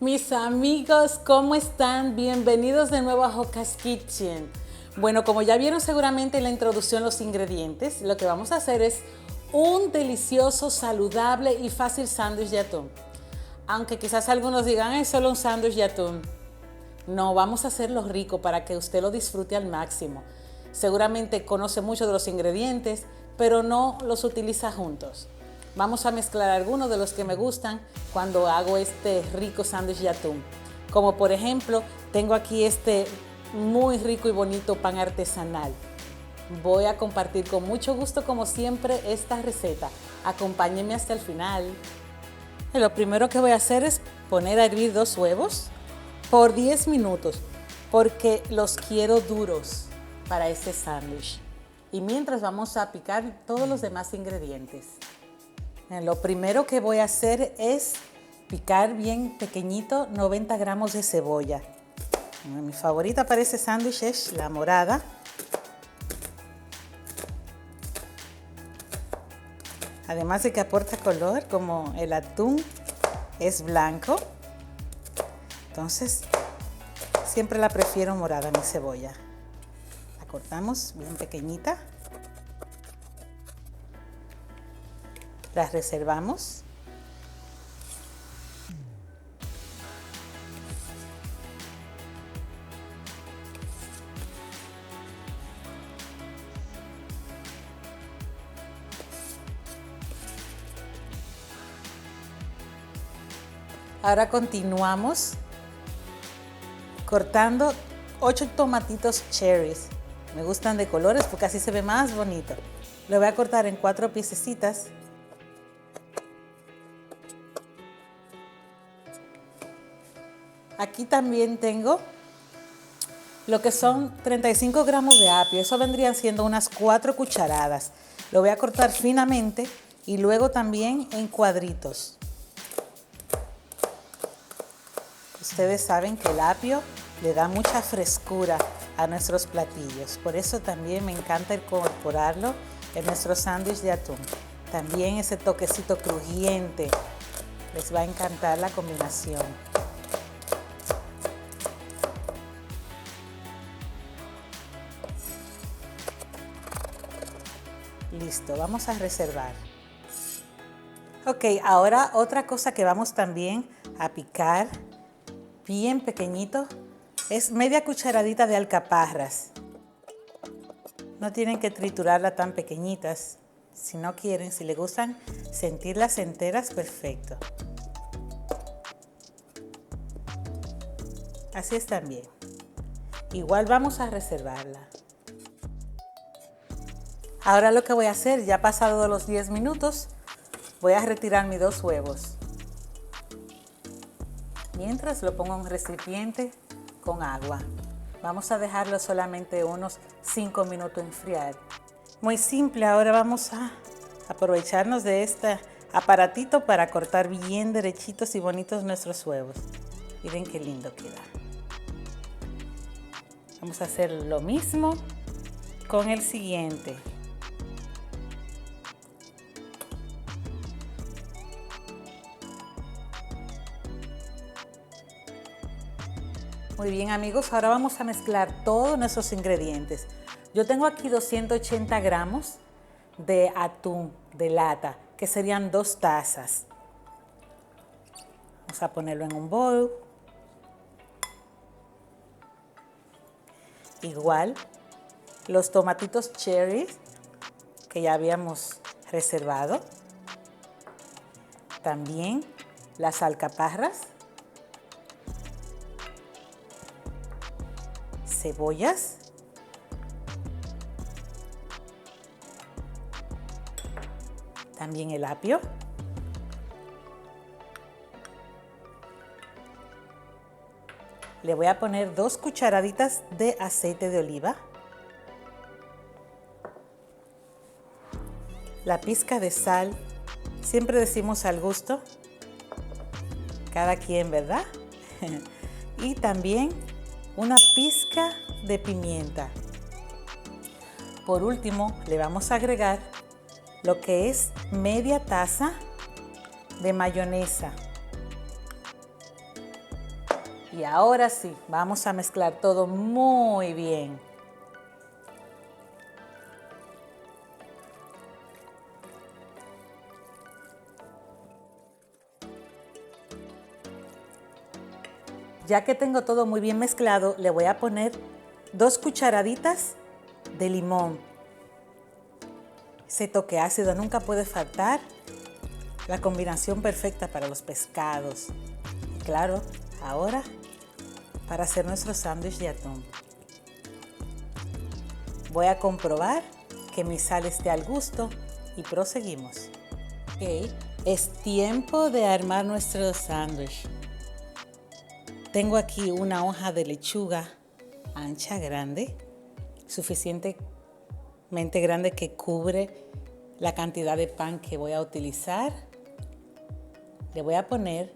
Mis amigos, ¿cómo están? Bienvenidos de nuevo a Joca's Kitchen. Bueno, como ya vieron seguramente en la introducción los ingredientes, lo que vamos a hacer es un delicioso, saludable y fácil sándwich de atún. Aunque quizás algunos digan, es solo un sándwich de atún. No, vamos a hacerlo rico para que usted lo disfrute al máximo. Seguramente conoce mucho de los ingredientes, pero no los utiliza juntos. Vamos a mezclar algunos de los que me gustan cuando hago este rico sándwich de atún. Como por ejemplo, tengo aquí este muy rico y bonito pan artesanal. Voy a compartir con mucho gusto, como siempre, esta receta. Acompáñenme hasta el final. Lo primero que voy a hacer es poner a hervir 2 huevos por 10 minutos, porque los quiero duros para este sándwich. Y mientras vamos a picar todos los demás ingredientes. Lo primero que voy a hacer es picar bien pequeñito 90 gramos de cebolla. Mi favorita para este sándwich es la morada. Además de que aporta color, como el atún es blanco, entonces siempre la prefiero morada mi cebolla. La cortamos bien pequeñita. Las reservamos. Ahora continuamos cortando 8 tomatitos cherries. Me gustan de colores porque así se ve más bonito. Lo voy a cortar en 4 piececitas. Aquí también tengo lo que son 35 gramos de apio. Eso vendrían siendo unas 4 cucharadas. Lo voy a cortar finamente y luego también en cuadritos. Ustedes saben que el apio le da mucha frescura a nuestros platillos. Por eso también me encanta incorporarlo en nuestro sándwich de atún. También ese toquecito crujiente. Les va a encantar la combinación. Listo, vamos a reservar. Ok, ahora otra cosa que vamos también a picar bien pequeñito es media cucharadita de alcaparras. No tienen que triturarla tan pequeñitas. Si no quieren, si les gustan sentirlas enteras, perfecto. Así están bien. Igual vamos a reservarla. Ahora lo que voy a hacer, ya pasado los 10 minutos, voy a retirar mis 2 huevos. Mientras lo pongo en un recipiente con agua. Vamos a dejarlo solamente unos 5 minutos enfriar. Muy simple, ahora vamos a aprovecharnos de este aparatito para cortar bien derechitos y bonitos nuestros huevos. Miren qué lindo queda. Vamos a hacer lo mismo con el siguiente. Muy bien amigos, ahora vamos a mezclar todos nuestros ingredientes. Yo tengo aquí 280 gramos de atún de lata, que serían 2 tazas. Vamos a ponerlo en un bowl. Igual, los tomatitos cherry que ya habíamos reservado. También las alcaparras. Cebollas, también el apio, le voy a poner 2 cucharaditas de aceite de oliva, la pizca de sal, siempre decimos al gusto, cada quien, ¿verdad? Y también una pizca de pimienta. Por último, le vamos a agregar lo que es media taza de mayonesa. Y ahora sí, vamos a mezclar todo muy bien. Ya que tengo todo muy bien mezclado, le voy a poner 2 cucharaditas de limón. Ese toque ácido nunca puede faltar. La combinación perfecta para los pescados. Y claro, ahora para hacer nuestro sándwich de atún. Voy a comprobar que mi sal esté al gusto y proseguimos. Ok, es tiempo de armar nuestro sándwich. Tengo aquí una hoja de lechuga ancha, grande, suficientemente grande que cubre la cantidad de pan que voy a utilizar. Le voy a poner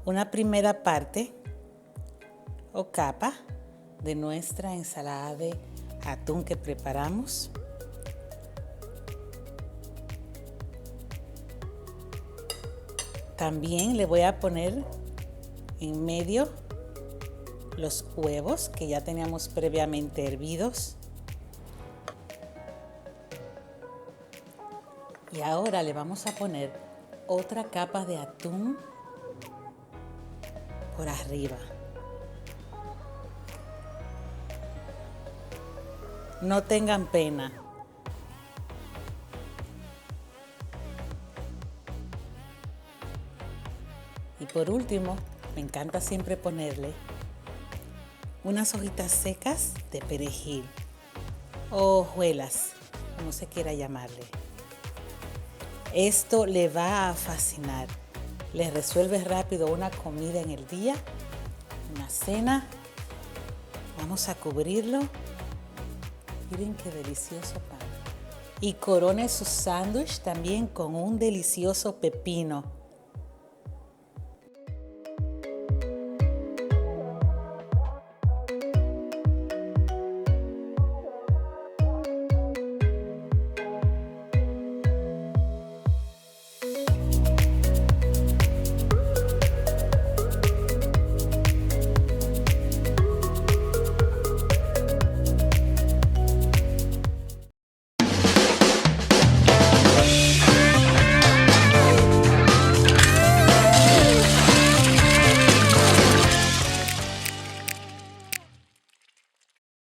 una primera parte o capa de nuestra ensalada de atún que preparamos. También le voy a poner en medio los huevos que ya teníamos previamente hervidos. Y ahora le vamos a poner otra capa de atún por arriba. No tengan pena. Y por último, me encanta siempre ponerle unas hojitas secas de perejil o hojuelas, como se quiera llamarle. Esto le va a fascinar. Le resuelve rápido una comida en el día, una cena. Vamos a cubrirlo. Miren qué delicioso pan. Y corone su sándwich también con un delicioso pepino.